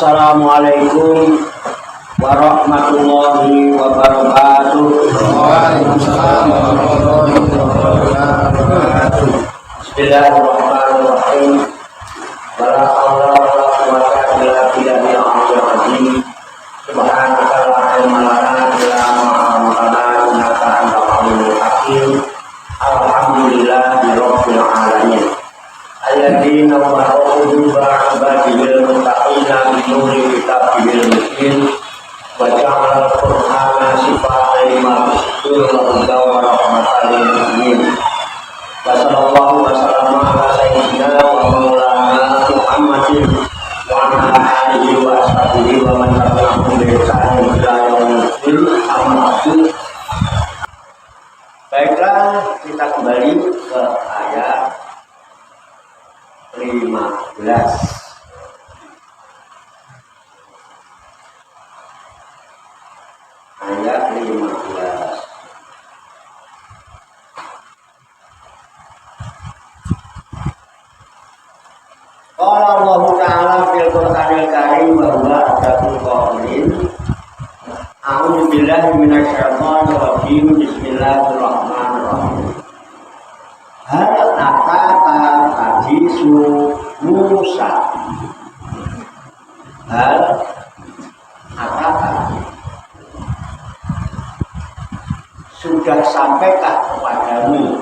Assalamualaikum warahmatullahi wabarakatuh. Waalaikumsalam warahmatullahi wabarakatuh. Bismillahirrahmanirrahim. Wala haula wala quwwata illa billahil aliyyil azim. Subhanaka la ilma lana illa ma 'allamtana innaka antal alimul hakim. Alhamdulillahirabbil alamin. Alladziina wafaqqu ba'dil muttaqina bi nuri kitabil mubin wa ja'ala al-Qur'ana shifaan lima fi sudur wa hudan wa rahmatan lil mu'minin. Wa sallallahu wa sallama ala sayyidina wa maulana Muhammadin wa ala alihi wa ashabihi wa man tabi'ahum bi ihsan ila yaumil din. Amma ba'du. Baiklah, kita kembali ke ayat 15. Ayat 15. Qala Allah Ta'ala fil Qur'anil Karim wa huwa asdaqul qailin. A'udzu billahi minasy syaithanir rajim. Bismillahirrahmanirrahim. Hal ataka hadisu Musa. Hal ataka, sudah sampaikah kepadamu,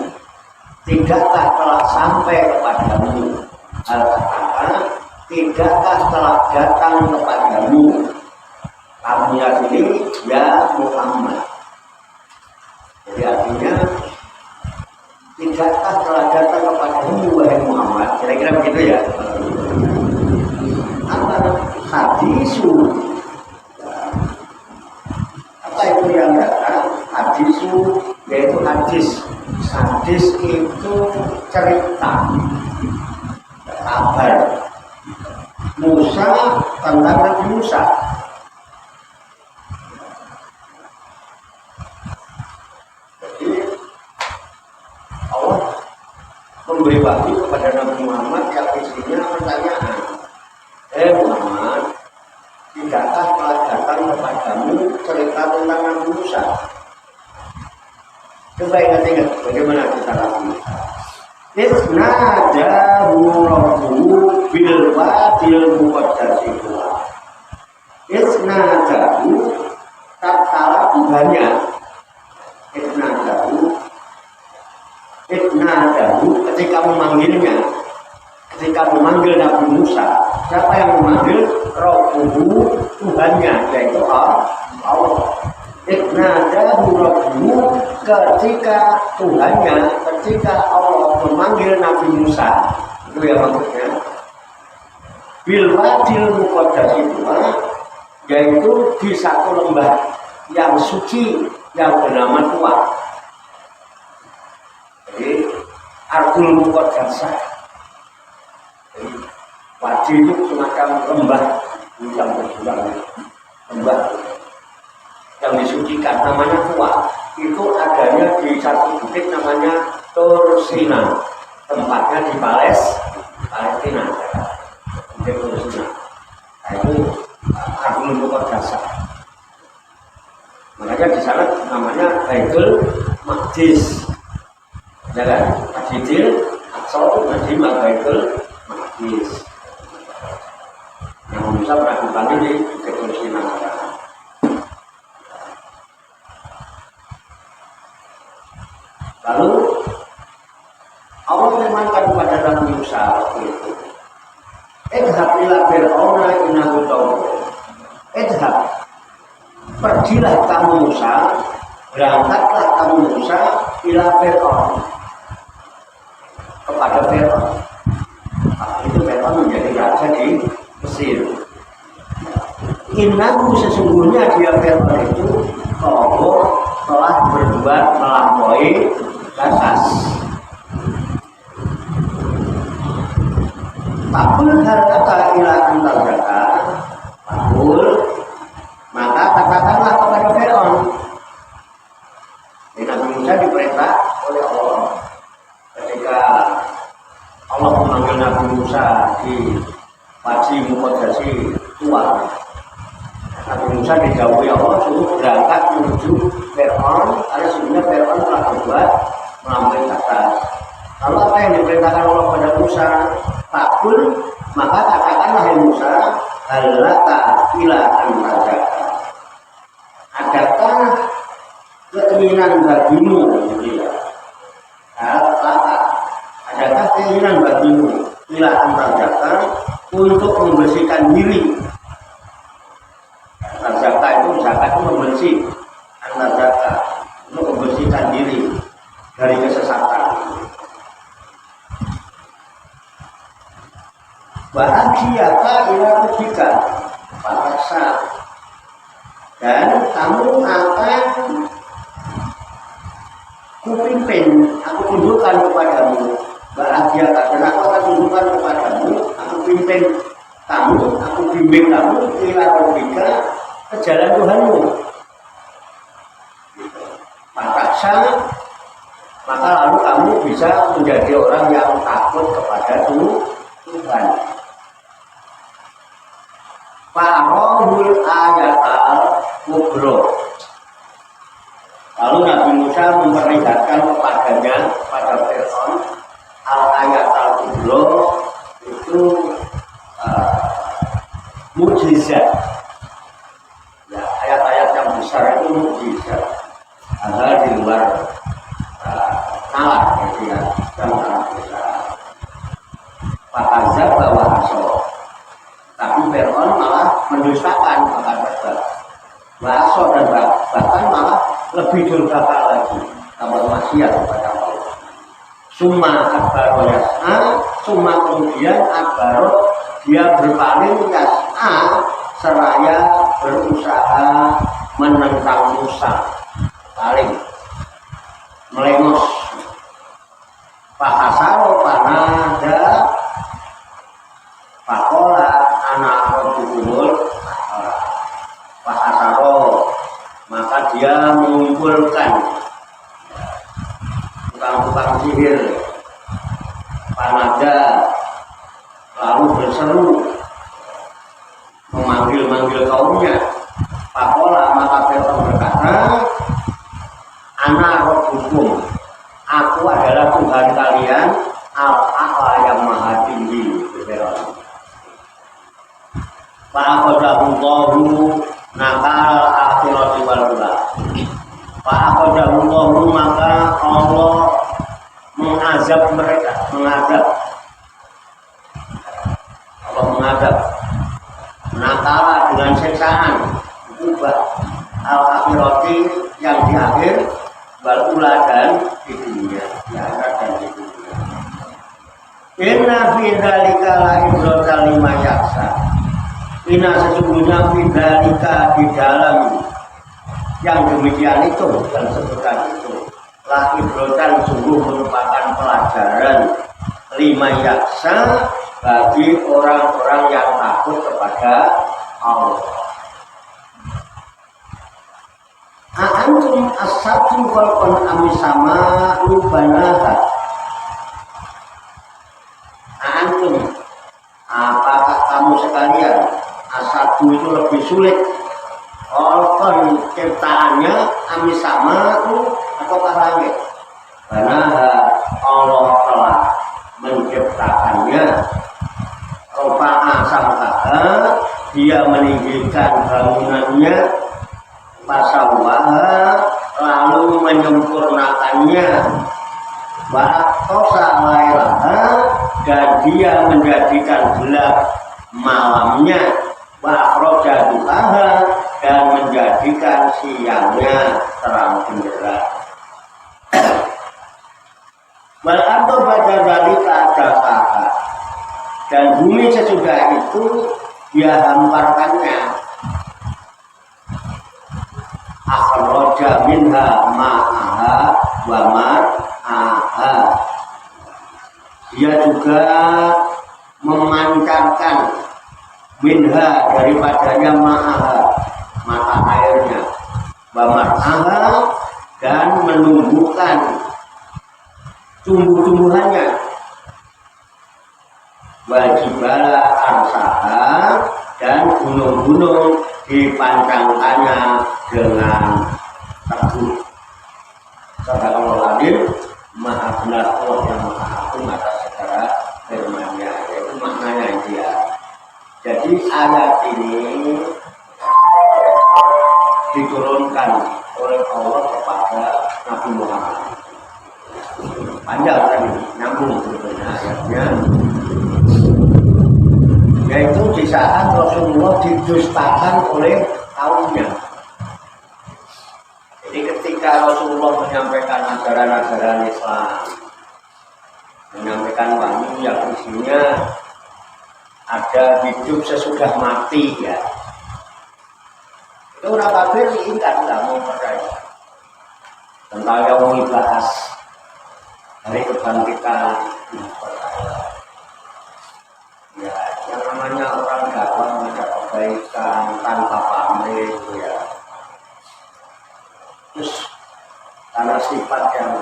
tidakkah telah sampai kepadamu? Hal ataka, tidakkah telah datang kepadamu? Artinya ini ya Muhammad. Jadi artinya tidakkah telah datang kepadamu wahai Muhammad? Kira-kira begitu ya. Apa hadisu? Apa itu yang datang? Hadisu yaitu hadis. Hadis itu cerita, kabar. Musa tentang Nabi Musa. Memberi wahyu kepada Nabi Muhammad yang isinya pertanyaan. Muhammad, tidakkah telah datang kepadamu cerita tentang Nabi Musa? Coba ingat-ingat bagaimana kita lakukan. Isnadahu rabbuhu bil wadil muqaddasi tuwa. Isnadahu tatkala Tuhannya. Isnadahu ketika memanggilnya, ketika memanggil Nabi Musa. Siapa yang memanggil? Rabbuhu, Tuhannya, yaitu Allah. Isnadahu rabbuhu, ketika Tuhannya, ketika Allah memanggil Nabi Musa. Itu yang maksudnya. Bil wadil muqaddasi tuwa, yaitu di satu lembah yang suci yang bernama Tuwa. Jadi Ardul Muqaddasah. Wadi itu semacam lembah yang berjuang, lembah yang disucikan, namanya Tuwa. Itu adanya di satu bukit namanya Tur Sina, tempatnya di Palestina. Di Tur Sina. Nah, itu Ardul Muqaddasah. Makanya di sana namanya Baitul Maqdis. Ya kan? Masjidil Aqsa, Masjid Baitul Maqdis. Yang bisa melakukan ini di Turki negara. Lalu Allah firmankan kepada Nabi Musa itu, "Idhab ila Fir'auna innahu taghaw." Idhab, pergilah kamu Musa, berangkatlah kamu Musa ila Fir'aun, kepada Fir'aun. Itu Fir'aun menjadi raja di Mesir. Innahu, sesungguhnya dia Fir'aun itu telah berbuat melampaui batas. Takul harata ila antal jaka. Takul, maka katakanlah kepada Fir'aun. Nabi Musa diperintah oleh Allah ketika Allah memanggil Nabi Musa di Wadi Muqaddasi tua. Nabi Musa dijauhi Allah suruh berangkat menuju Fir'aun, karena sebenarnya Fir'aun telah berbuat melampaui batas. Lalu apa yang diperintahkan Allah pada Musa? Fakul, maka katakanlah hai Musa, halaka ila antajaka. Adakah keinginan bagimu, gitu ya? Adakah keinginan bagimu ila antajaka untuk membersihkan diri? Zakat itu membersih, antajaka untuk membersihkan diri dari kesesatan. Bahagiaka ila rabbika fataksa, dan kamu akan kupimpin, aku tunjukkan kepadamu. Bahagiaka, dan aku akan tunjukkan kepadamu, aku pimpin kamu, aku bimbing kamu ila rabbika, ke jalan Tuhanmu. Fataksa, maka lalu kamu bisa menjadi orang yang takut kepada Tuhan. Fa'arahul ayatal kubro. Lalu Nabi Musa memperlihatkan kepadanya, pada Fir'aun, al-ayatal kubro itu mukjizat. Ya, ayat-ayat yang besar itu mukjizat. Ada di luar nalar, gitu ya, yang sangat besar. Fakazab bahwa aso, tapi Fir'aun malah mendustakan fakazab. Bahasa dan bahkan malah lebih durhaka lagi, tambah maksiat kepada Allah. Summa akbaro yas'a, summa kemudian akbaro dia berpaling yas'a, seraya berusaha menentang Musa, paling melengos. Pakasaro panada pakola anak robuhul pakasaro, maka dia mengumpulkan tukang-tukang sihir panada, lalu berseru memanggil kaumnya. Pakola, maka Fir'aun berkata, anak robuhum, aku adalah Tuhan kalian, al-a'la yang maha tinggi. Fa'akhadahullahu nakal akhirati wal ula. Fa'akhadahullahu, maka Allah mengazab mereka, Allah mengadab nakala dengan siksaan, ubah al-akhirati yang di akhir, wal ula dan di dunia, di akhirat dan di dunia. Inna fi dzalika la ibratan liman yakhsha. Inna sesungguhnya fi dzalika, di dalam yang demikian itu dan sebutan itu, la ibratan sungguh merupakan pelajaran liman yakhsha, bagi orang-orang yang takut kepada Allah. A'antum as-sabtu khalqan amisama ubanaha. A'antum, apakah kamu sekalian, as-sabtu itu lebih sulit, khalqan ciptaannya, amisama ataukah langit? Karena Allah telah menciptakannya. Rofa'a samkaha, dia meninggikan bangunannya, fasawaha, lalu menyempurnakannya, wa'atosa lailaha, dan dia menjadikan gelap malamnya, wa'akhraja duhaha, dan menjadikan siangnya terang benderang. Wal ardu ba'da dzalika dahhaha, dan bumi sesudah itu dia hamparkannya. Akhraja minha ma'aha wa mar'aha, dia juga memancarkan minha, daripadanya ma'aha, mata airnya, wa mar'aha, dan menumbuhkan tumbuh-tumbuhannya, wajibala arsaha, dan gunung-gunung dipancangkannya dengan teguh. Sadaqallahul adzim, maha benar Allah yang maha agung atas segala firman-Nya. Itu maknanya dia. Jadi ayat ini diturunkan oleh Allah kepada Nabi Muhammad. Panjang tadi, nyambung sebetulnya ayatnya. Yaitu di saat Rasulullah didustakan oleh kaumnya. Jadi ketika Rasulullah menyampaikan ajaran-ajaran Islam, menyampaikan wahyu yang isinya ada hidup sesudah mati ya. Itu orang kafir diingat tidak mau percaya. Tentang yang membahas hari kebangkitan percaya. Ya, yang namanya orang dakwah mengajak kebaikan tanpa pamrih ya. Terus karena sifat yang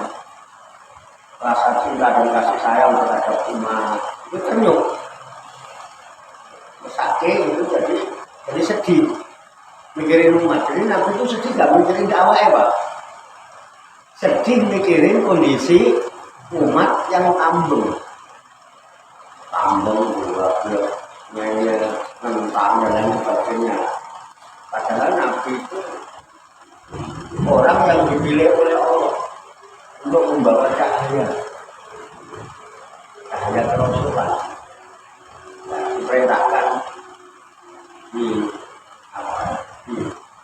rasa cinta dan kasih sayang terhadap umat itu ternyuk. Sakit itu jadi sedih mikirin umat. Jadi Nabi itu sedih gak mikirin dakwah Pak. Sedih mikirin kondisi umat yang tambung nyanyi tentang dan lain sebagainya. Padahal Nabi itu orang yang dipilih oleh Allah untuk membawa cahaya kerasulan. Diperintahkan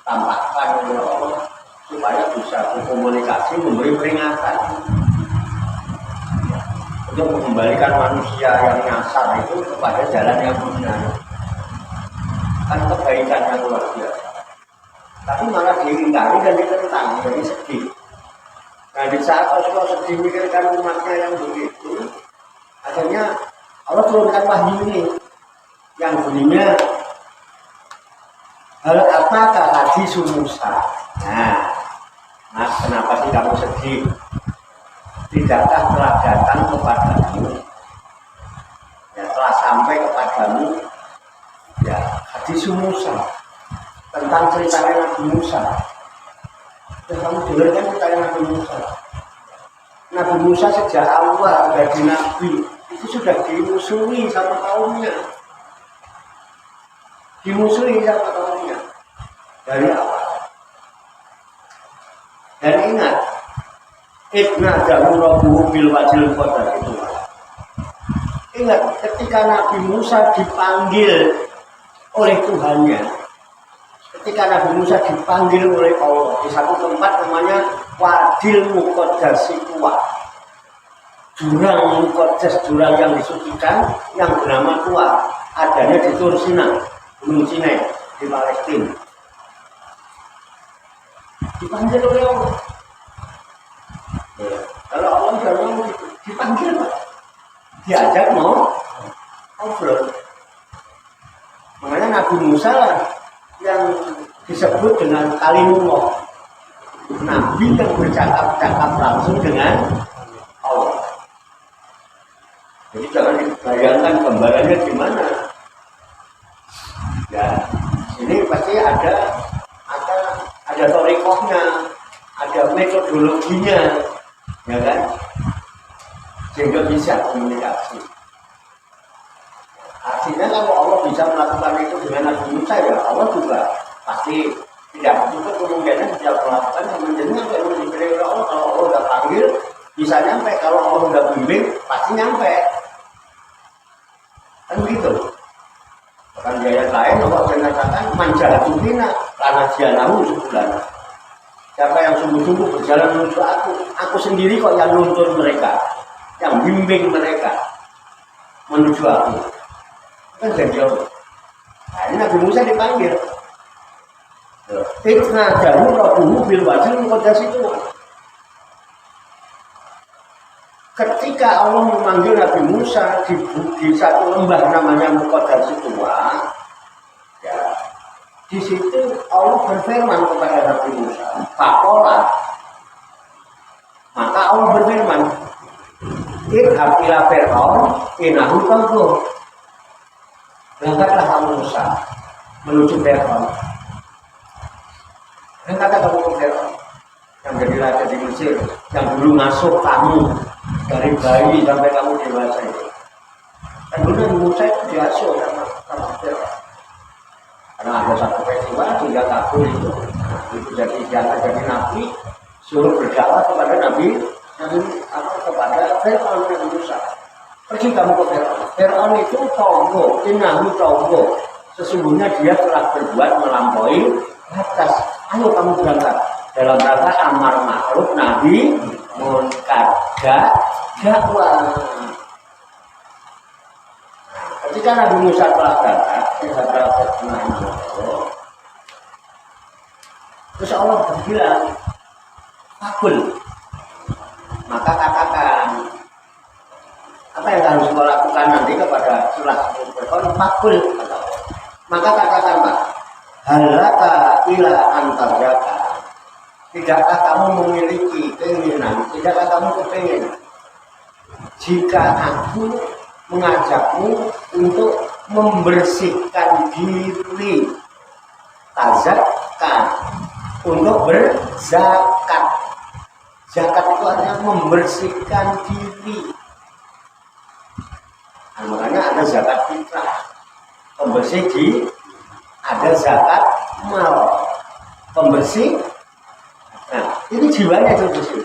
ditampakkan oleh Allah supaya bisa berkomunikasi, memberi peringatan untuk mengembalikan manusia yang nyasar itu kepada jalan yang benar. Kan kebaikan yang luar biasa. Tapi malah diingkari dan ditentang, jadi sedih. Nah di saat Rasulullah sedih mikirkan umatnya yang begitu, akhirnya Allah turunkan wahyu ini yang bunyinya hal apakah hadis Musa. Nah, Mas, kenapa sih kamu sedih? Tidakkah telah datang kepadamu, ya telah sampai kepadamu, ya hadis Musa tentang ceritanya Nabi Musa. Dan kamu dengarkan ceritanya Nabi Musa. Nabi Musa sejak awal dari Nabi itu sudah dimusuhi sama kaumnya. Dimusuhi sama kaumnya dari awal. Dan ingat, Ibna Jahu Rabbuhu bil wajil qadar itu. Ingat, ketika Nabi Musa dipanggil oleh Tuhannya, ketika Nabi Musa dipanggil oleh Allah di satu tempat namanya Wadil Muqaddas Tuwa, jurang Muqaddas, jurang yang disucikan yang bernama Tuwa, adanya di Tur Sina, Gunung Sinai di Palestina. Dipanggil oleh Allah. Ya, kalau Allah sudah mau dipanggil Pak, diajak mau ngobrol. Makanya Nabi Musa lah yang disebut dengan Kalimullah, Nabi yang bercakap-cakap langsung dengan Allah. Jadi jangan dibayangkan gambarannya gimana. Ya, ini pasti ada torikohnya, ada metodologinya, ya kan? Sehingga bisa komunikasi. Artinya kalau Allah bisa melakukan itu dengan Nabi Musa, ya Allah juga pasti tidak menutup kemungkinan bisa melakukan semenjadinya kalau diberi oleh Allah. Kalau Allah sudah panggil bisa nyampe, kalau Allah sudah bimbing pasti nyampe. Kan begitu. Bahkan di ayat lain Allah mengatakan manjahatubina karena dia nahu sebulan. Siapa yang sungguh-sungguh berjalan menuju aku sendiri kok yang nuntun mereka, yang bimbing mereka menuju aku. Kan jadi Allah. Nah ini Nabi Musa dipanggil. Ibna Jahu Rabbuhu bil wajil Muqaddas Tuwa. Ketika Allah memanggil Nabi Musa di satu lembah namanya Muqaddas Tuwa, ya, di situ Allah berfirman kepada Nabi Musa, Faqala, maka Allah berfirman, Idhab ila Fir'aun innahu tagha. Berangkatlah kamu Musa menuju Fir'aun. Dan kata kamu ke Fir'aun yang jadi raja di Mesir, yang dulu ngasuh kamu dari bayi sampai kamu dewasa itu. Dan dulu Musa itu diasuh sama Fir'aun. Karena ada satu peristiwa sehingga kabur itu jadi diangkat jadi nabi, suruh berdakwah kepada nabi kepada Fir'aun dan Musa. Pergi kamu ke Fir'aun. Fir'aun itu tonggo, inahu tonggo. Sesungguhnya dia telah berbuat melampaui batas. Ayo kamu berangkat dalam rangka amar ma'ruf nahi munkar dakwah. Ketika Nabi Musa telah berangkat, terus Allah berbilang, "Fakul." Maka katakan, apa yang harus kau lakukan nanti kepada setelah berkon fakul. Maka katakan, Pak, halaka ila antarjaka. Tidakkah kamu memiliki keinginan? Tidakkah kamu kepingin jika aku mengajakmu untuk membersihkan diri, tazakkan, untuk berzakat. Zakat itu artinya membersihkan diri. Nah, makanya ada zakat fitrah, pembersih di, ada zakat mal, pembersih. Nah, ini jiwanya itu bersih.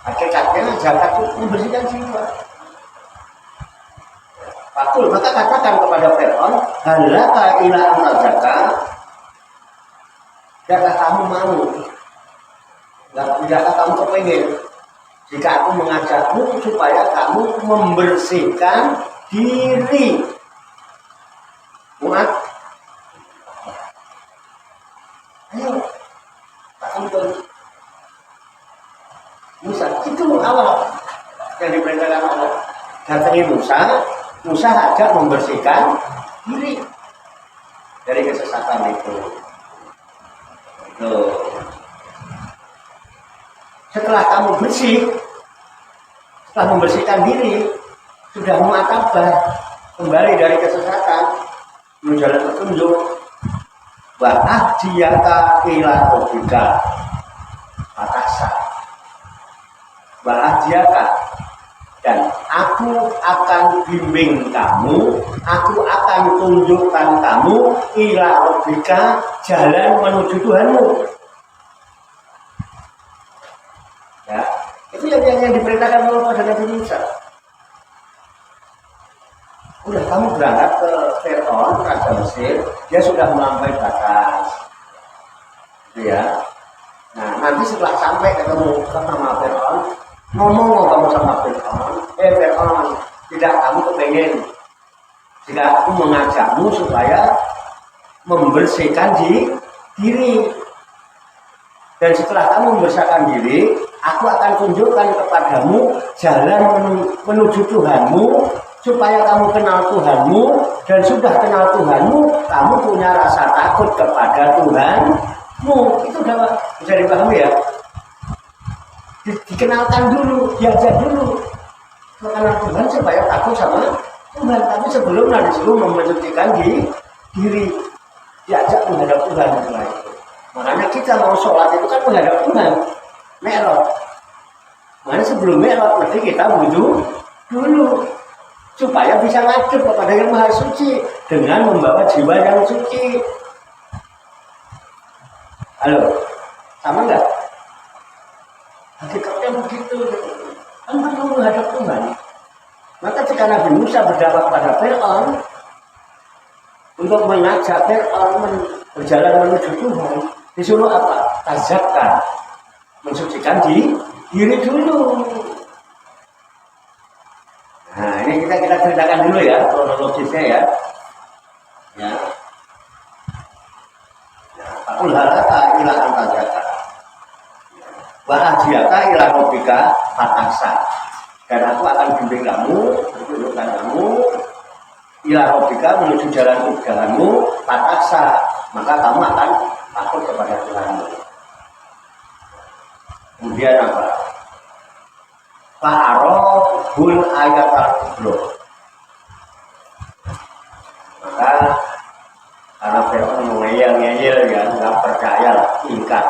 Hakikatnya zakat itu membersihkan jiwa. Fakul, maka katakan kepada Fir'aun, halaka ila antazaka. Tidakkah kamu mau? Tidakkah kamu kepengen jika aku mengajakmu supaya kamu membersihkan diri? Muat? Ayo, tak untuk Musa. Itu awal yang diperintahkan Allah. Datangi Musa, Musa ajak membersihkan diri dari kesesatan itu. Setelah kamu bersih, setelah membersihkan diri, sudah muatabah kembali dari kesesatan menuju jalan petunjuk. Wa ahdiyaka ila rabbika fatasa. Wa ahdiyaka, dan aku akan bimbing kamu, aku akan tunjukkan kamu ila rabbika, jalan menuju Tuhanmu. Ya, itu yang diperintahkan oleh pada Nabi Musa. Udah kamu berangkat ke Fir'aun, Raja Mesir, dia sudah melampaui batas. Gitu ya. Nah, nanti setelah sampai ketemu sama Fir'aun, ngomong kamu sama Fir'aun, Fir'aun, tidak kamu kepengen jika aku mengajakmu supaya membersihkan diri. Dan setelah kamu membersihkan diri, aku akan tunjukkan kepadamu jalan menuju Tuhanmu, supaya kamu kenal Tuhanmu, dan sudah kenal Tuhanmu, kamu punya rasa takut kepada Tuhanmu. Itu udah bisa dipahami ya. Dikenalkan dulu, diajak dulu mengenal Tuhan supaya takut sama Tuhan. Tapi sebelumnya disuruh membersihkan diri, diajak menghadap Tuhan. Makanya kita mau sholat itu kan menghadap Tuhan, Mi'raj. Makanya sebelum Mi'raj mesti kita wudu dulu supaya bisa ngadep kepada Yang Maha Suci dengan membawa jiwa yang suci. Halo, sama enggak? Hakikatnya begitu. Kan perlu menghadap Tuhan. Maka jika Nabi Musa berdakwah kepada Fir'aun untuk mengajak Fir'aun berjalan menuju Tuhan, disuruh apa? Tazakkan, mensucikan diri dulu. Nah, ini kita ceritakan dulu ya kronologisnya ya. Ya. Fakul halaka ila antazaka. Wa ahdiyaka ila rabbika fatasa. Dan aku akan bimbing kamu, tunjukkan kamu ila rabbika menuju jalan Tuhanmu fatasa. Maka kamu akan takut kepada Tuhanmu. Kemudian apa? Fa'arahul ayat al-kubro. Maka karena percaya lah, ingkar.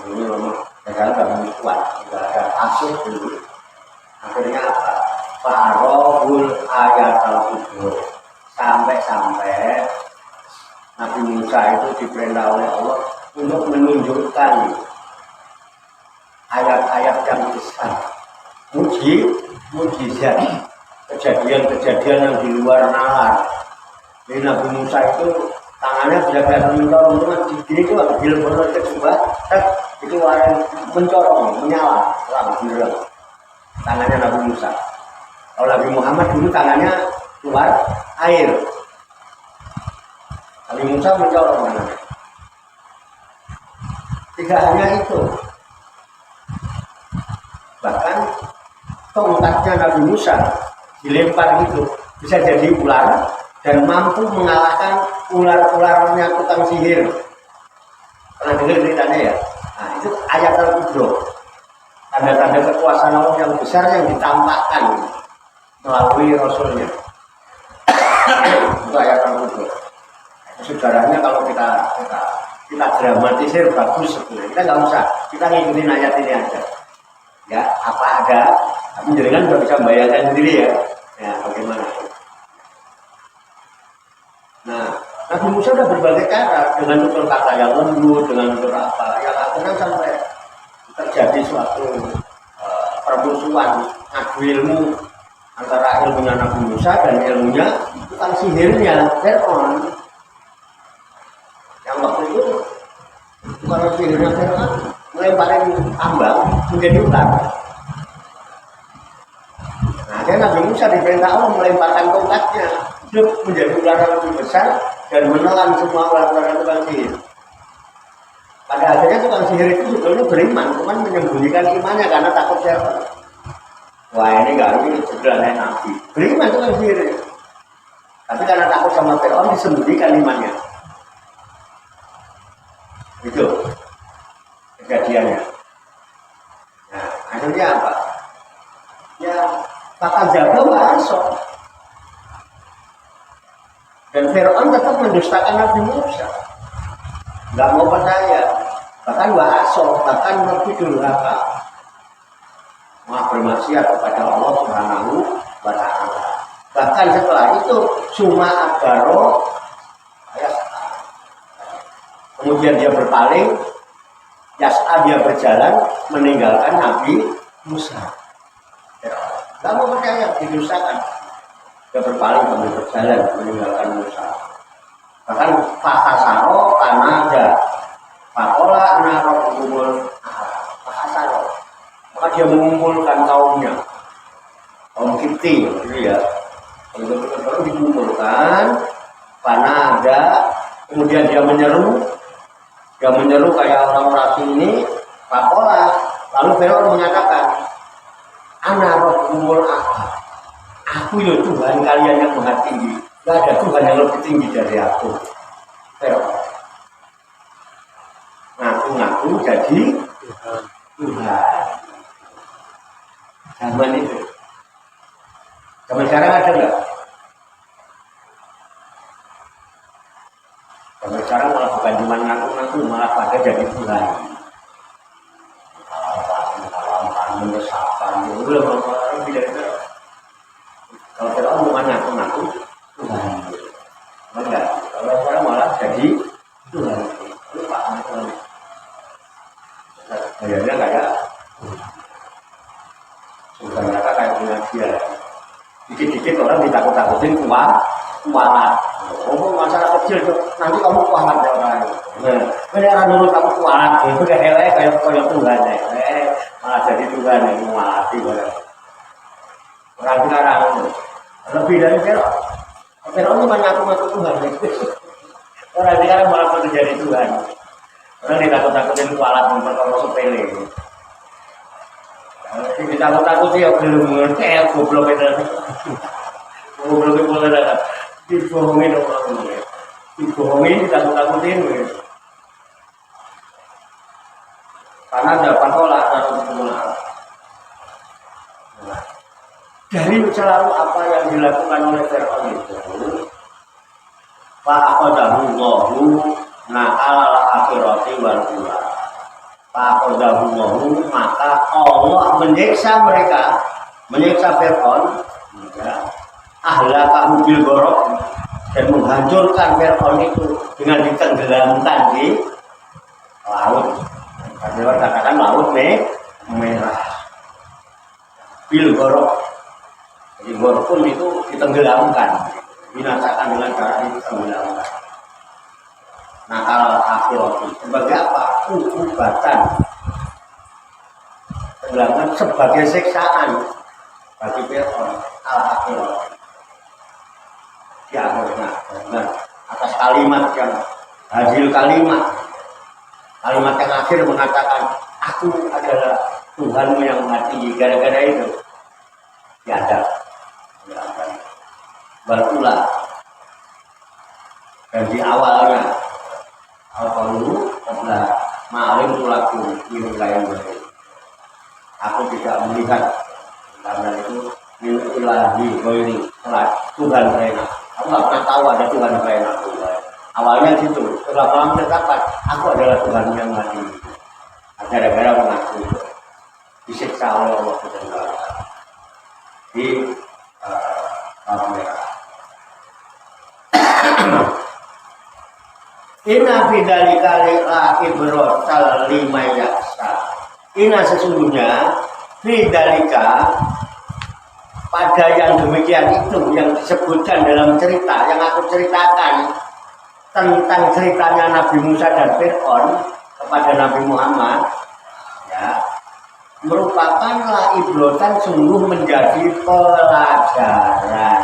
Ini memang negara nggak kuat, nggak ada asuh dulu. Akhirnya apa? Farohul ayat al-kubur sampai Nabi Musa itu diperintah oleh Allah untuk menunjukkan ayat-ayat yang besar, mujizat, kejadian-kejadian yang di luar nalar. Jadi Nabi Musa itu tangannya bisa kelihatan mencorong, gini itu bila benar kedua, itu warna mencorong, menyala, langsung tangannya Nabi Musa. Kalau Nabi Muhammad dulu tangannya keluar air. Nabi Musa mencorong tangannya. Tidak hanya itu, bahkan tongkatnya Nabi Musa dilempar gitu bisa jadi ular dan mampu mengalahkan ular-ularnya tukang sihir. Pernah dengar ceritanya ya? Nah, itu ayat al-kubro, tanda-tanda kekuasaan Allah yang besar yang ditampakkan melalui Rasulnya. Itu ayat al-kubro. Sejarahnya kalau kita dramatisir bagus sebenarnya. Kita nggak usah, kita ngikutin ayat ini aja. Ya, apa ada, tapi jangan nggak bisa membayangkan sendiri ya. Ya, bagaimana? Nah, Nabi Musa sudah berbagai cara dengan tutur kata yang lembut, dengan tutur apa, yang akhirnya sampai terjadi suatu permusuhan adu ilmu antara ilmunya Nabi Musa dan ilmunya tukang sihirnya Fir'aun. Yang waktu itu tukang sihirnya Fir'aun melemparin tambang menjadi ular. Nah, akhirnya Nabi Musa diperintah Allah melemparkan tongkatnya menjadi ular yang lebih besar dan menelan semua ular-ular tukang sihir. Pada akhirnya tukang sihir itu sebetulnya beriman, cuman menyembunyikan imannya karena takut siapa. Wah, ini enggak, ini jelasnya Nabi. Beriman tukang sihir. Tapi karena takut sama Fir'aun disembunyikan imannya. Itu kejadiannya. Nah, akhirnya apa? Ya, bakal jaga masuk. Dan Fir'aun tetap mendustakan Nabi Musa, nggak mau percaya, bahkan wa'asoh, bahkan lebih durhaka, malah bermaksiat kepada Allah Subhanahu wa Ta'ala. Bahkan setelah itu cuma agaro, kemudian dia berpaling, yas'a dia berjalan meninggalkan Nabi Musa. Nggak mau percaya, didustakan. Dia berpaling sambil berjalan meninggalkan Musa. Bahkan Fahasaro Tanada Fakola Narok Kumul Fahasaro. Maka dia mengumpulkan kaumnya, kaum Kipti gitu ya. Kalau dikumpulkan Tanada, kemudian dia menyeru kayak orang-orang ini Fakola. Lalu Fir'aun mengatakan Anarok Kumul aku ya Tuhan kalian yang maha tinggi. Gak ada Tuhan yang lebih tinggi dari aku. Fir'aun ngaku-ngaku jadi Tuhan. Zaman itu. Zaman sekarang ada nggak? Zaman sekarang malah bukan cuma ngaku-ngaku, malah pada jadi Tuhan. Kalau menyesatkan, udah orang tidak ada. Kalau Fir'aun cuma ngaku-ngaku Tuhan, enggak. Kalau orang malah jadi Tuhan, lupa Tuhan. Kayaknya kayak sebenarnya kayak punya dia. Dikit-dikit orang ditakut-takutin kualat. Oh, masalah kecil tuh, nanti kamu kualat ya orang. Beneran dulu kamu kualat, itu kayak Tuhan ya. Malah jadi Tuhan yang kualati orang sekarang lebih dari Fir'aun. Fir'aun cuma ngaku-ngaku Tuhan. Orang sekarang malah menjadi Tuhan. Orang ditakut-takutin kualat memperkara sepele. Ditakut-takutin ya belum ngerti ya goblok itu. Goblok itu ada. Dibohongin orang. Dibohongin ditakut-takutin. Karena dapat olah atau kumulasi. Dari selalu apa yang dilakukan oleh Fir'aun itu, Fa'akhadahu Allahu Nakal akhirati wal ula. Faqadahullahu, maka Allah menyiksa mereka, menyiksa Fir'aun, ya, ahlakahu bil gharq, dan menghancurkan Fir'aun itu dengan ditenggelamkan di laut. Karena katakan laut merah. Bil gharq. Jadi gharq pun itu ditenggelamkan, binasakan dengan cara ditenggelamkan. Nakal akhirati sebagai apa? Ukubatan. Tenggelamkan sebagai siksaan bagi Fir'aun al-akhirati. Di akhirnya, dengan atas kalimat yang hasil kalimat yang akhir mengatakan aku adalah Tuhanmu yang mati. Gara-gara itu tiada berulang. Dan di awalnya al-qalu adalah ma'alim tulaku min lain lain. Aku tidak melihat karena itu min ilahi ghairi, Tuhan lain. Aku nggak pernah tahu ada Tuhan lain aku. Awalnya gitu, setelah malam menetapkan aku adalah Tuhan yang mati. Gara-gara mengaku disiksa oleh Allah Subhanahu di alam merah. Inna fidzalika la ibratan liman yakhsha. Inna sesungguhnya fidzalika pada yang demikian itu yang disebutkan dalam cerita yang aku ceritakan tentang ceritanya Nabi Musa dan Fir'aun kepada Nabi Muhammad, ya, merupakan la ibratan, sungguh menjadi pelajaran.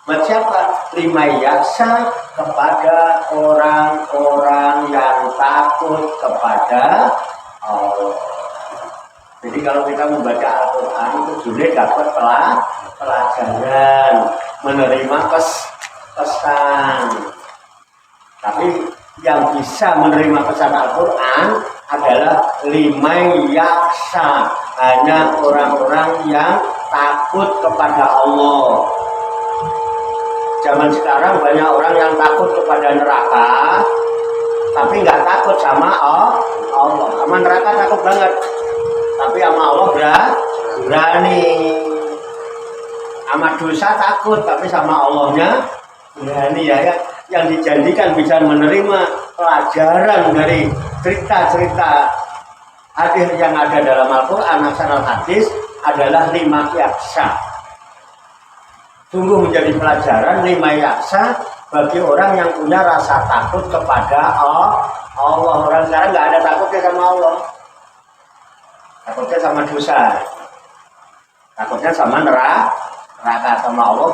Siapa? Lima yaksa, kepada orang-orang yang takut kepada Allah. Jadi kalau kita membaca Al-Quran itu sudah dapat pelajaran, menerima pesan. Tapi yang bisa menerima pesan Al-Quran adalah lima yaksa, hanya orang-orang yang takut kepada Allah. Zaman sekarang banyak orang yang takut kepada neraka, tapi nggak takut sama Allah. Sama neraka takut banget, tapi sama Allah berani. Sama dosa takut, tapi sama Allahnya berani, ya. Yang dijanjikan bisa menerima pelajaran dari cerita-cerita hadis yang ada dalam Al-Quran, aksal hadis adalah lima yaksa. Sungguh menjadi pelajaran lima yaksa bagi orang yang punya rasa takut kepada Allah. Orang sekarang nggak ada takutnya sama Allah, takutnya sama dosa, takutnya sama neraka, sama Allah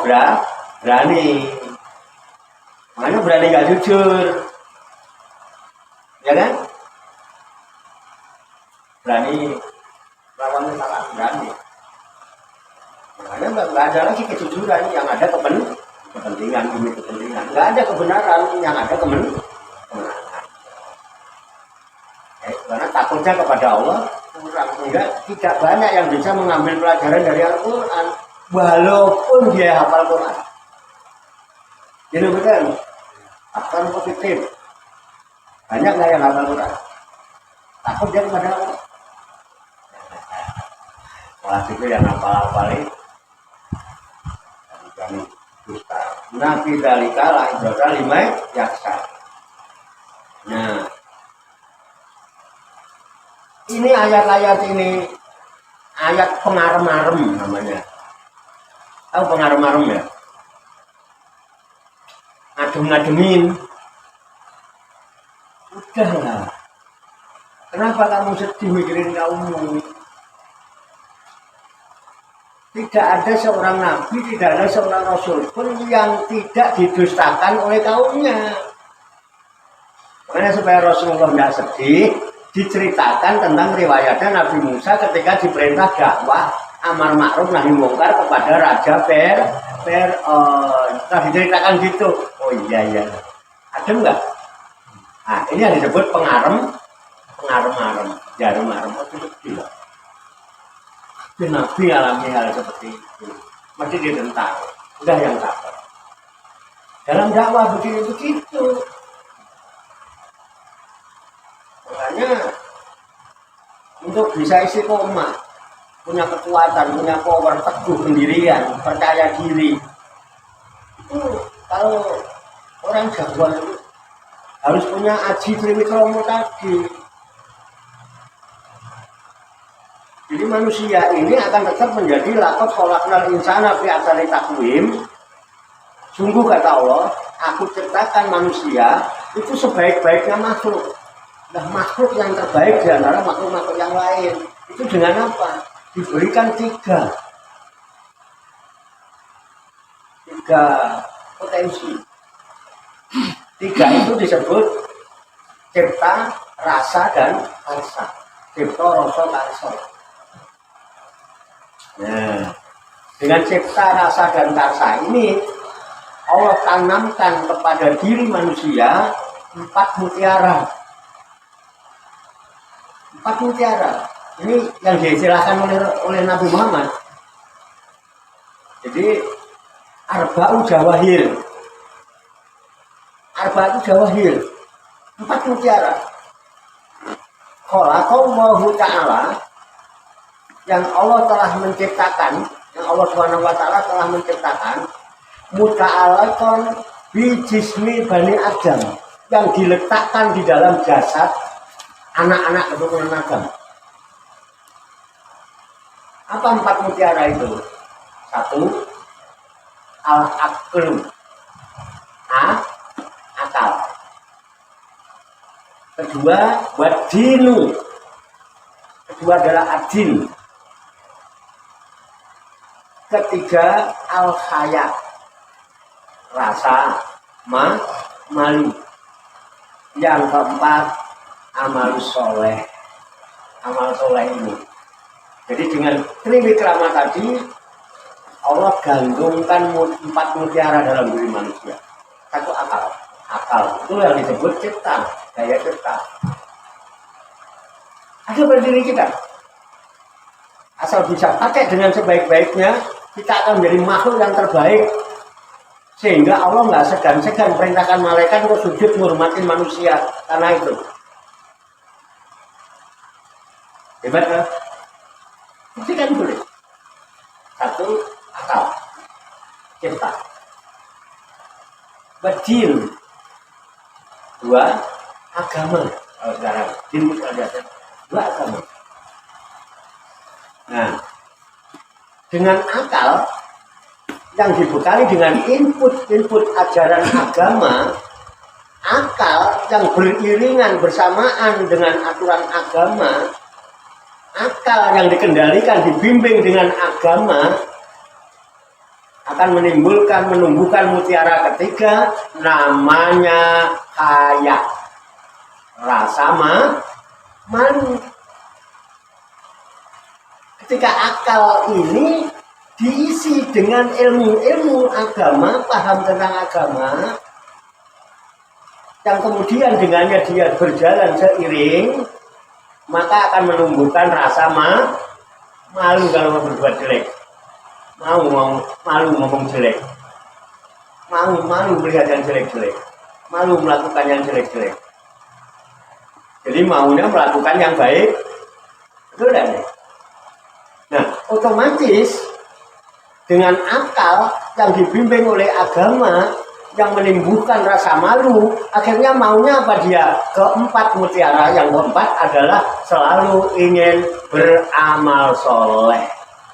berani. Makanya berani nggak jujur, ya kan? Berani lawannya salah, berani. Makanya nggak ada lagi kejujuran, yang ada kepentingan, demi kepentingan. Nggak ada kebenaran, yang ada kemenangan. Karena takutnya kepada Allah kurang, sehingga tidak banyak yang bisa mengambil pelajaran dari Al-Quran, walaupun dia hafal Quran. Jadi betul, akan positif. Banyak nggak yang hafal Quran? Takut dia kepada Allah. Wah, itu yang hafal-hafalin. Kami dusta. Nabi dalika la ibrata lima yaksa. Nah, ini ayat-ayat ini ayat pengarem-arem namanya. Tahu pengarem-arem ya? Ngadem-ngademin. Udahlah. Kenapa kamu sedih mikirin kaummu? Tidak ada seorang nabi, tidak ada seorang rasul pun yang tidak didustakan oleh kaumnya. Makanya supaya Rasulullah tidak sedih, diceritakan tentang riwayatnya Nabi Musa ketika diperintah dakwah amar ma'ruf nahi mungkar kepada Raja Fir'aun. Diceritakan gitu. Oh iya. Ada enggak? Nah, ini yang disebut pengarem-arem, jarum-arem. Oh, itu gila. Nabi alami hal seperti itu, masih ditentang, udah yang sabar. Dalam dakwah begitu, untuk bisa istiqomah, punya kekuatan, punya power, teguh pendirian, percaya diri. Itu kalau orang Jawa itu harus punya aji triwikromo tadi. Jadi manusia ini akan tetap menjadi lakot kholaqnal insana fi ahsani taqwim. Sungguh kata Allah, aku ciptakan manusia itu sebaik-baiknya makhluk. Nah, makhluk yang terbaik di antara makhluk-makhluk yang lain itu dengan apa? Diberikan tiga potensi. Tiga itu disebut cipta, rasa, dan karsa. Cipta, rasa, karsa. Nah, dengan cipta, rasa, dan karsa ini Allah tanamkan kepada diri manusia 4 mutiara. 4 mutiara. Ini yang diistilahkan oleh Nabi Muhammad. Jadi arba'u jawahir. Arba'u jawahir. 4 mutiara. Khalaqallahu ta'ala, yang Allah telah menciptakan, yang Allah Subhanahu wa taala telah menciptakan, muta'alaqan bi jismi bani Adam, yang diletakkan di dalam jasad anak-anak keturunan Adam. Apa 4 mutiara itu? 1, al-aql, akal. Kedua, wadinu. Kedua adalah adin. Ketiga, al-khaya, rasa, malu. Yang keempat, amal soleh. Amal soleh ini. Jadi dengan triwikrama tadi, Allah gantungkan 4 mutiara dalam diri manusia. 1, akal. Akal itu yang disebut cipta, daya cipta. Ada pada diri kita. Asal bisa pakai dengan sebaik-baiknya, kita akan menjadi makhluk yang terbaik. Sehingga Allah nggak segan-segan perintahkan malaikat untuk sujud menghormati manusia karena itu. Hebat kan? Itu kan boleh. 1, akal, cipta. Bajin. 2, agama. Kalau sekarang, jin itu ada 2 agama. Nah, dengan akal yang dibekali dengan input ajaran agama, akal yang beriringan bersamaan dengan aturan agama, akal yang dikendalikan, dibimbing dengan agama, akan menumbuhkan mutiara ketiga, namanya kaya, rasa, malu. Ketika akal ini diisi dengan ilmu agama, paham tentang agama, yang kemudian dengannya dia berjalan seiring, maka akan menumbuhkan rasa malu kalau berbuat jelek, malu ngomong jelek, malu melihat yang jelek-jelek, malu melakukan yang jelek-jelek. Jadi maunya melakukan yang baik, betul kan? Nah, otomatis dengan akal yang dibimbing oleh agama yang menimbulkan rasa malu, akhirnya maunya apa dia? Keempat mutiara, yang keempat adalah selalu ingin beramal soleh,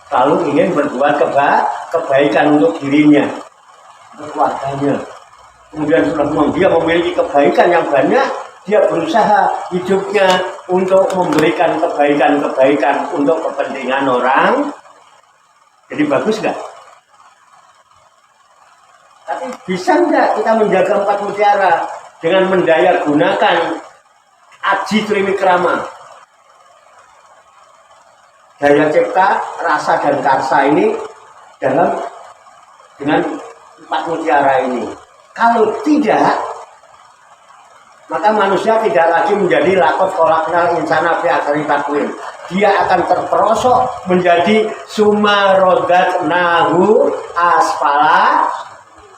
selalu ingin berbuat kebaikan untuk dirinya, untuk keluarganya. Kemudian setelah dia memiliki kebaikan yang banyak, dia berusaha hidupnya untuk memberikan kebaikan-kebaikan untuk kepentingan orang. Jadi bagus nggak? Tapi bisa nggak kita menjaga 4 mutiara dengan mendaya gunakan aji triwikrama, daya cipta, rasa, dan karsa ini dengan 4 mutiara ini? Kalau tidak, maka manusia tidak lagi menjadi lakot kholaqnal insana fi ahsani taqwim. Dia akan terperosok menjadi sumarodatnahu asfala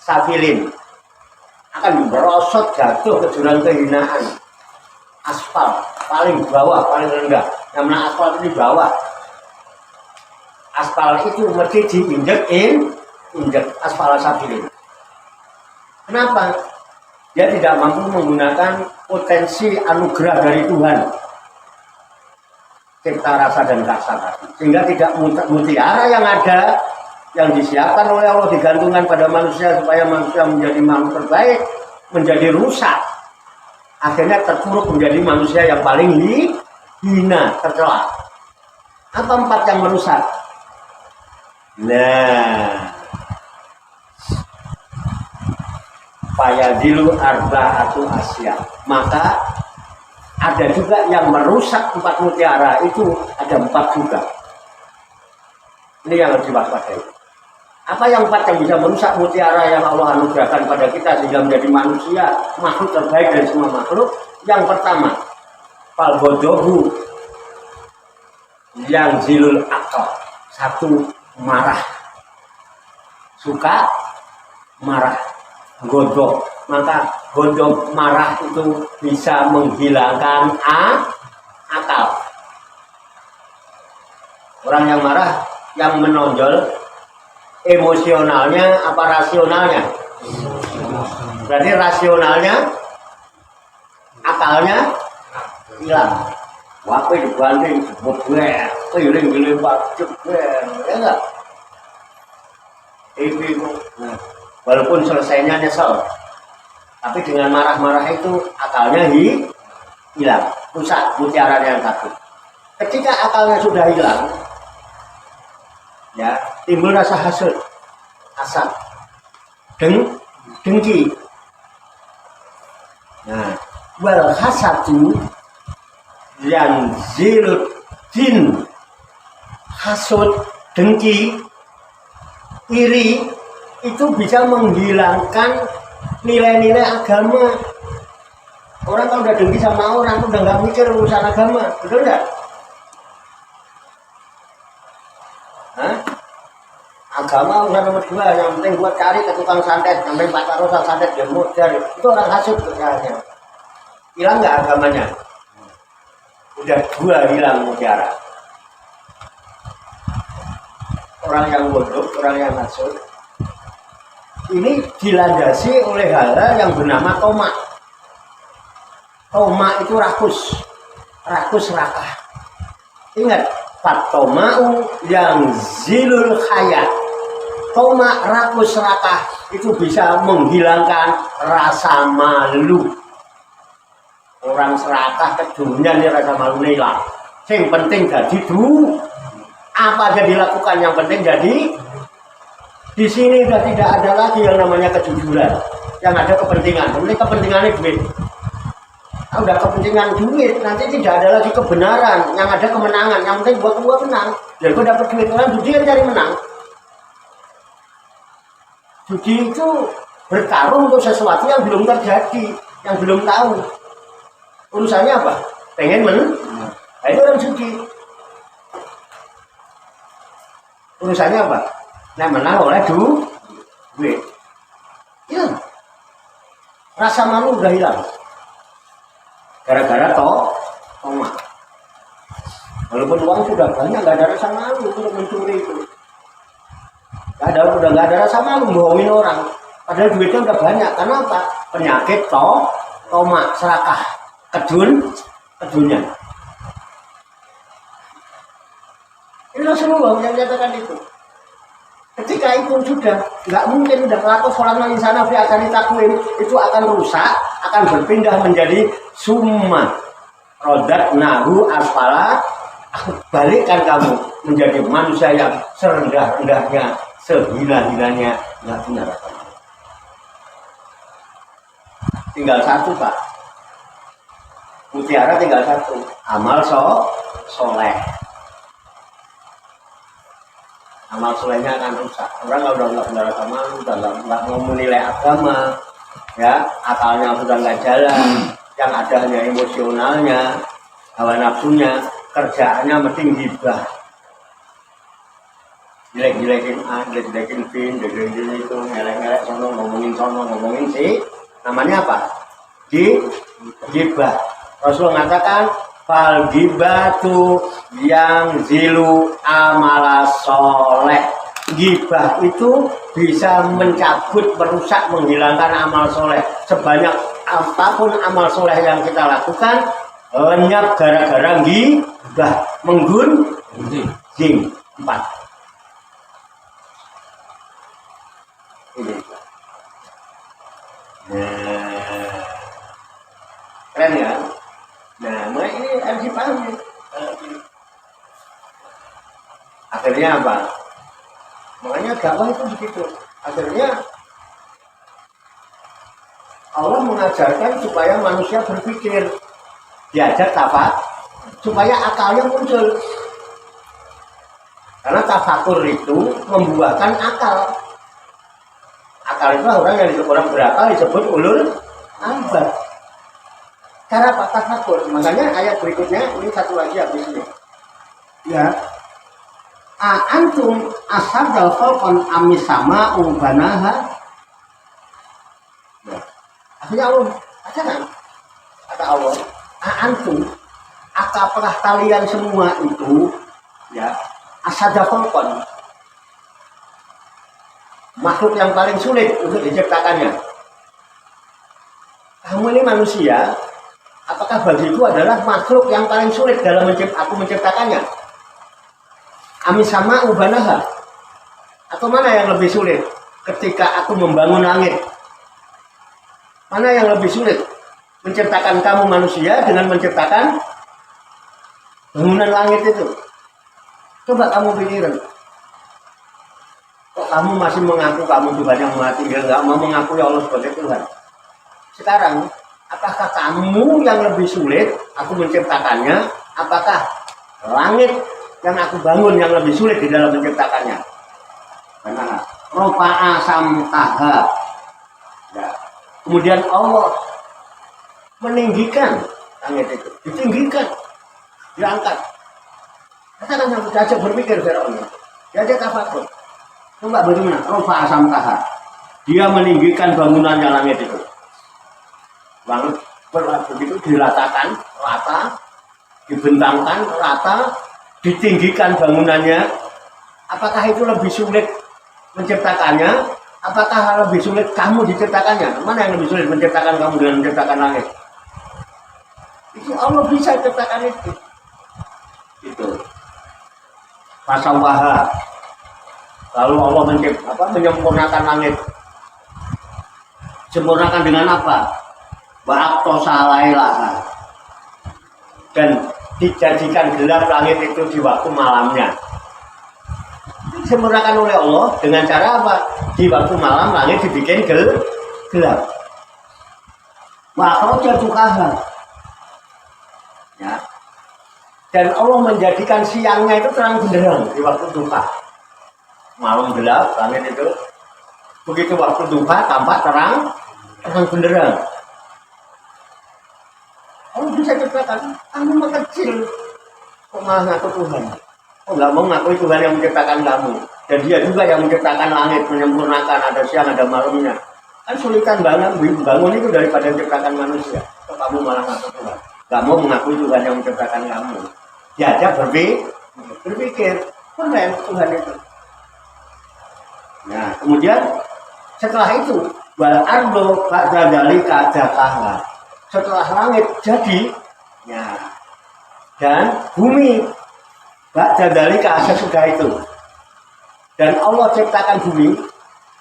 safilin. Akan merosot jatuh ke jurang kehinaan, aspal. paling bawah, paling rendah. Yang mana aspal itu di bawah. Aspal itu mesti diinjek aspal sabilin. Kenapa? Dia tidak mampu menggunakan potensi anugerah dari Tuhan. Cipta rasa dan kasar tadi. Sehingga tidak mutiara yang ada, yang disiapkan oleh Allah digantungkan pada manusia supaya manusia menjadi makhluk terbaik, menjadi rusak. Akhirnya terpuruk menjadi manusia yang paling hina, tercela. Apa 4 yang merusak? Nah, fayadilu arba'atu asya. Maka ada juga yang merusak 4 mutiara itu, ada 4 juga. Ini yang harus diwaspadai. Apa yang 4 yang bisa merusak mutiara yang Allah anugerahkan pada kita sehingga menjadi manusia, makhluk terbaik dari semua makhluk? Yang pertama, falgodohu yang zilul akal. 1, marah. Suka marah, godok. Maka godok marah itu bisa menghilangkan akal. Orang yang marah, yang menonjol emosionalnya apa rasionalnya? Berarti rasionalnya, akalnya hilang. Wape dibanding beber, piring ceber, ya enggak? Itu, walaupun selesainya nyesel, tapi dengan marah-marah itu akalnya hilang, rusak mutiara yang 1. Ketika akalnya sudah hilang, ya timbul rasa hasad, dengki. Nah, wal hasadu yang zilut din, hasud, dengki, iri itu bisa menghilangkan nilai-nilai agama. Orang kalau udah dengki sama orang udah nggak mikir urusan agama, betul nggak? Agama urusan nomor 2, yang penting buat cari ke tukang santet, yang penting Pak Rosa santet dia modal, itu orang hasud kerjanya. Hilang nggak agamanya? Udah 2 hilang mutiara. Orang yang bodoh, orang yang hasud, ini dilandasi oleh hal yang bernama toma. Toma itu rakus serakah. Ingat, fatoma'u yang zilul khayat. Toma, rakus serakah itu bisa menghilangkan rasa malu. Orang serakah ke dunia ini rasa malu hilang. Yang penting jadi apa aja dilakukan, yang penting jadi. Di sini sudah tidak ada lagi yang namanya kejujuran. Yang ada kepentingan. Ini kepentingannya duit. Udah kepentingan duit, nanti tidak ada lagi kebenaran. Yang ada kemenangan. Yang penting buat gua menang. Jadi gua dapat duit, orang judi kan cari menang. Judi itu bertarung untuk sesuatu yang belum terjadi, yang belum tahu. Urusannya apa? Pengen menang. Nah, itu orang judi. Urusannya apa? Nah, menang oleh duit. Ya. Rasa malu udah hilang. Gara-gara toma. Walaupun uang sudah banyak, nggak ada rasa malu untuk mencuri itu. Udah nggak ada rasa malu bohongin orang. Padahal duitnya udah banyak. Karena apa? Penyakit toma, serakah. Kedunnya. Ini Rasulullah yang nyatakan itu. Ketika itu sudah nggak mungkin udah melakukan sholat di sana akan ditakwim, itu akan rusak, akan berpindah menjadi summa rodat nahu asfala. Balikkan kamu menjadi manusia yang serendah-rendahnya, sehina-hinanya, nggak punya rasa malu. Tinggal 1, Pak. Mutiara tinggal 1, amal soleh. Amal solehnya akan rusak. Orang kalau udah nggak rasa malu, udah nggak mau menilai agama, ya akalnya sudah nggak jalan, yang ada hanya emosionalnya, hawa nafsunya, kerjaannya mesti gibah, jelek-jelekin A, jelek-jelekin B, jelek-jelekin itu, ngelek-ngelek sono, ngomongin si, namanya apa? Gibah. Rasul mengatakan fal gibatu yang zilu amala soleh. Gibah itu bisa mencabut, merusak, menghilangkan amal soleh. Sebanyak apapun amal soleh yang kita lakukan, lenyap gara-gara gibah. Menggunjing 4. Ini. Nah, keren ya. Nah, ini harus dipahami. Akhirnya apa? Makanya dakwah itu begitu. Akhirnya Allah mengajarkan supaya manusia berpikir, diajak apa? Supaya akalnya muncul. Karena tafakur itu membuahkan akal. Akal itu orang yang disebut orang berakal disebut ulul albab. Cara apa? Tafakur. Makanya ayat berikutnya ini satu lagi habis ini. Ya. Antum asabal khalqan amis sama ubanaha. Ya. Akhirnya Allah katakan, kata Allah, antum, apakah kalian semua itu, ya, asabal khalqan, makhluk yang paling sulit untuk diciptakannya. Kamu ini manusia, apakah bagiku adalah makhluk yang paling sulit dalam aku menciptakannya? Amin sama ubanaha. Atau mana yang lebih sulit ketika aku membangun langit? Mana yang lebih sulit? Menciptakan kamu manusia dengan menciptakan bangunan langit itu. Coba kamu pikirin. Kok kamu masih mengaku kamu Tuhan yang mati, ya nggak mau mengakui Allah sebagai Tuhan. Sekarang, apakah kamu yang lebih sulit aku menciptakannya? Apakah langit yang aku bangun yang lebih sulit di dalam menciptakannya? Karena rofa'a samtaha. Ya. Kemudian Allah meninggikan langit itu, ditinggikan, diangkat. Kita kan diajak berpikir Fir'aun, diajak tafakur. Coba bagaimana? Rofa'a samtaha. Dia meninggikan bangunannya langit itu. Langit begitu diratakan, rata, dibentangkan, rata, ditinggikan bangunannya. Apakah itu lebih sulit menciptakannya? Apakah lebih sulit kamu diciptakannya? Mana yang lebih sulit menciptakan kamu dengan menciptakan langit? Itu Allah bisa ciptakan itu. Itu. Fasawaha. Lalu Allah menyempurnakan langit. Sempurnakan dengan apa? Ba'aqtosalailaha. Dan dijadikan gelap langit itu di waktu malamnya. Disempurnakan oleh Allah dengan cara apa? Di waktu malam langit dibikin gelap. Makhluknya tukahan. Ya. Dan Allah menjadikan siangnya itu terang benderang di waktu duha. Malam gelap langit itu. Begitu waktu duha tampak terang benderang. Allah bisa ciptakan, kamu mengecil. Kok malah ngaku Tuhan? Kok nggak mau ngakui Tuhan yang menciptakan kamu? Dan dia juga yang menciptakan langit, menyempurnakan, ada siang, ada malamnya. Kan sulitan banget bangun itu daripada menciptakan manusia. Kok kamu malah ngaku Tuhan? Nggak mau mengakui Tuhan yang menciptakan kamu. Diajak berpikir, keren Tuhan itu. Nah, kemudian setelah itu, wal ardo ba'da dzalika dakahha. Setelah langit jadi, ya, dan bumi ba'da dzalika sesudah itu. Dan Allah ciptakan bumi,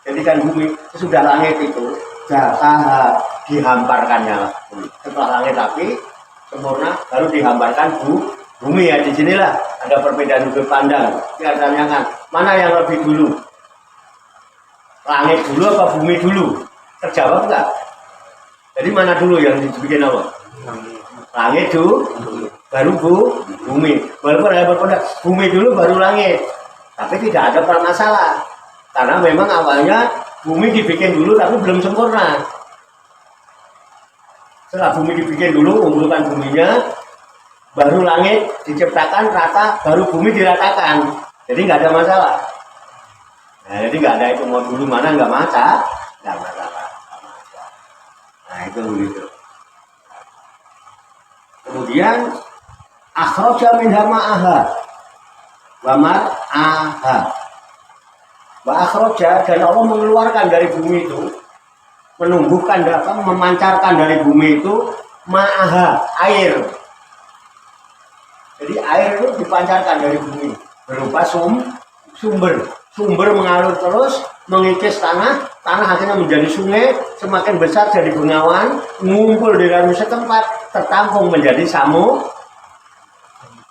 jadikan bumi sesudah langit itu, dakahha, dihamparkannya bumi. Setelah langit api sempurna, baru dihamparkan bumi ya. Di sinilah ada perbedaan sudut pandang. Kita tanyakan, mana yang lebih dulu? Langit dulu apa bumi dulu? Terjawab enggak? Jadi mana dulu yang dibikin apa? Langit dulu, baru bumi. Walaupun ada berpendapat bumi dulu baru langit, tapi tidak ada permasalahan. Karena memang awalnya bumi dibikin dulu tapi belum sempurna. Setelah bumi dibikin dulu, mengumpulkan buminya, baru langit diciptakan rata, baru bumi diratakan. Jadi nggak ada masalah. Nah, jadi nggak ada itu mau dulu mana nggak masalah. Nah itu begitu. Kemudian akhraja minha ma'aha wa mar'aha. Wa akhraja, dan Allah mengeluarkan dari bumi itu, menumbuhkan, memancarkan dari bumi itu ma'aha, air. Jadi air itu dipancarkan dari bumi berupa sumber mengalir terus, mengikis tanah akhirnya menjadi sungai, semakin besar jadi bengawan, ngumpul di dalam setempat, tertampung menjadi samudra.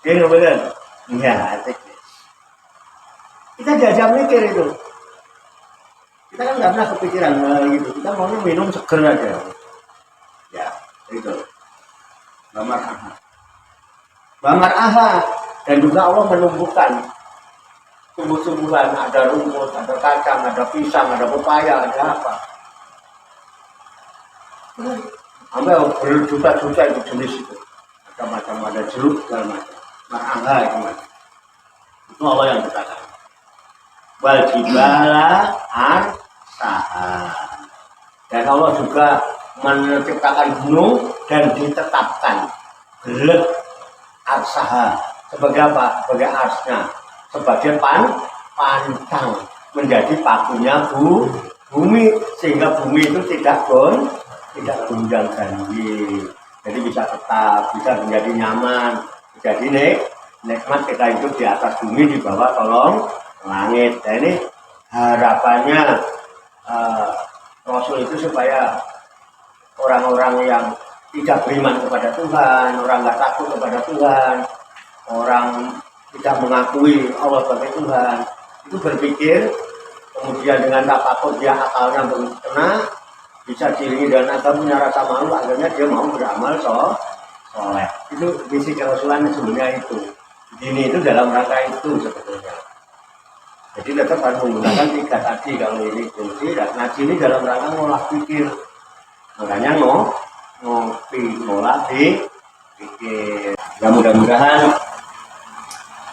Ini benar? Ya, kita jajah mikir itu. Kita kan nggak pernah kepikiran gitu. Kita maunya minum seger aja. Ya, itu. Bamar aha, dan juga Allah menumbuhkan tumbuh-tumbuhan, ada rumput, ada kacang, ada pisang, ada pepaya, ada apa. Sampai berjuta-juta itu jenis itu. Macam-macam, ada jeruk, segala macam. Mar'angha itu macam. Itu Allah yang katakan. Wal jibala arsaha. Dan Allah juga menciptakan gunung dan ditetapkan gelek arsaha. Sebagai apa? Sebagai arsnya. Sebagai pantang, menjadi pakunya bumi, sehingga bumi itu tidak gonjang ganjing, jadi bisa tetap, bisa menjadi nyaman, jadi nikmat kita hidup di atas bumi, di bawah kolong langit. Dan ini harapannya Rasul itu supaya orang-orang yang tidak beriman kepada Tuhan, orang nggak takut kepada Tuhan, orang tidak mengakui Allah sebagai Tuhan, itu berpikir, kemudian dengan takut dia akalnya kena, bisa diiringi dan agak punya rasa malu, akhirnya dia mau beramal soleh. Itu misi kerasulan sebenarnya itu. Ini itu dalam rangka itu sebetulnya. Jadi tetap harus menggunakan 3 tadi kalau ini kunci, dan ngaji ini dalam rangka ngolah pikir. Makanya ngolah pikir. Ya mudah-mudahan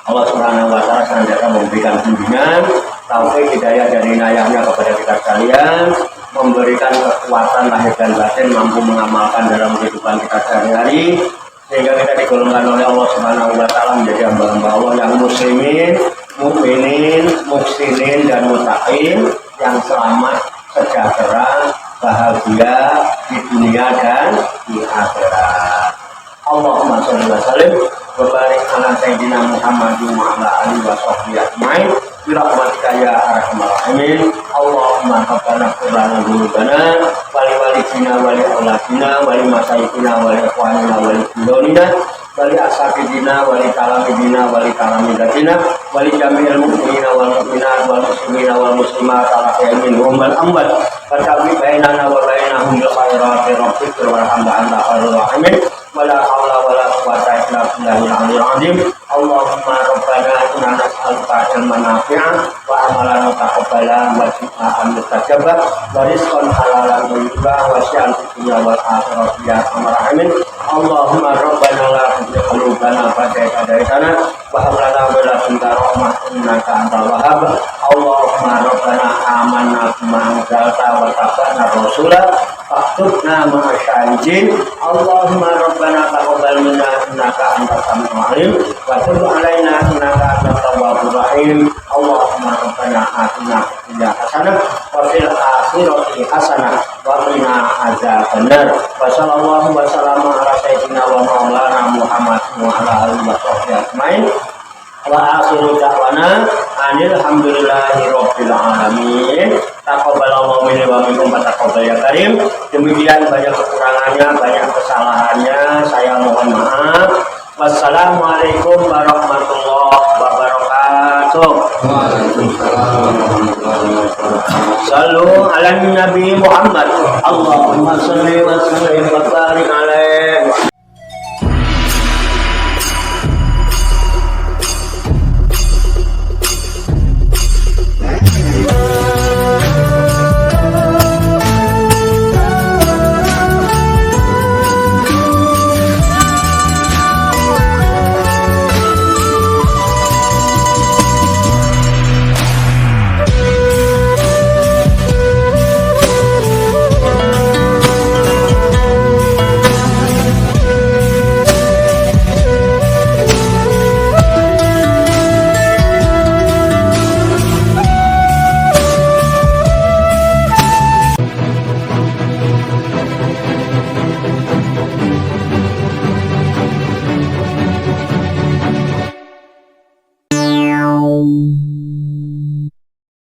Allah Subhanahu wa Ta'ala senantiasa memberikan bimbingan, taufik, hidayah dan inayahnya kepada kita sekalian, memberikan kekuatan lahir dan batin, mampu mengamalkan dalam kehidupan kita sehari-hari, sehingga kita digolongkan oleh Allah Subhanahu wa Ta'ala menjadi hamba-hamba Allah yang muslimin, mukminin, muhsinin dan muttaqin, yang selamat, sejahtera, bahagia di dunia dan di akhirat. Allahumma sholli wa sallim wa barik ala sayyidina Muhammadin wa ala alihi wa sahbihi ajmain bi rahmatika ya arhamar rahimin. Allahumma rabbana ighfir lana dzunubana wa li walidina wa li auladina wa li masyayikhina wa li ikhwanina wa li jurina wa li ashabina wa li talamidina wa li talamidatina wa li jami'il mu'minina wal mu'minat wal muslimina wal muslimat ala minhum wal amwat wa tabi bainana wa bainahum bil khairati rabbika warhamna anta khairur rahimin. Wala haula wala quwwata illa billahil aliyyil azim. Allahumma rabbana inna nas'aluka ilman nafi'an wa amalan mutaqabbalan wa shifaan mustajabah wa rizqan halalan thayyiban wa syi'an fid dunya wal akhirati ya arhamar rahimin. Allahumma rabbana la tuzigh qulubana ba'da idh hadaytana wa hab lana min ladunka rahmatan innaka antal wahhab. Allahumma rabbana amanna bima anzalta wa tabi'na rasula faktubna ma'asyahidin. Allahumma rabbana taqabbal minna innaka antas samiul alim wa tub alaina innaka antat tawwabur rahim. Allahumma rabbana atina fid dunya hasanah wa fil akhirati hasanah wa qina adzabannar. Wa sallallahu wa sallama ala sayyidina wa maulana Muhammad wa ala alihi wa sahbihi ajmain. Wa akhiru da'wana alhamdulillahi rabbil alamin. Taqabbalallahu minni wa minkum wa taqabbal ya karim. Demikian banyak kekurangannya, banyak kesalahannya, saya mohon maaf. Wassalamualaikum warahmatullahi wabarakatuh. Waalaikumsalam warahmatullahi wabarakatuh. Sallu ala Nabi Muhammad. Allahumma salli wa sallim wa barik alaihi.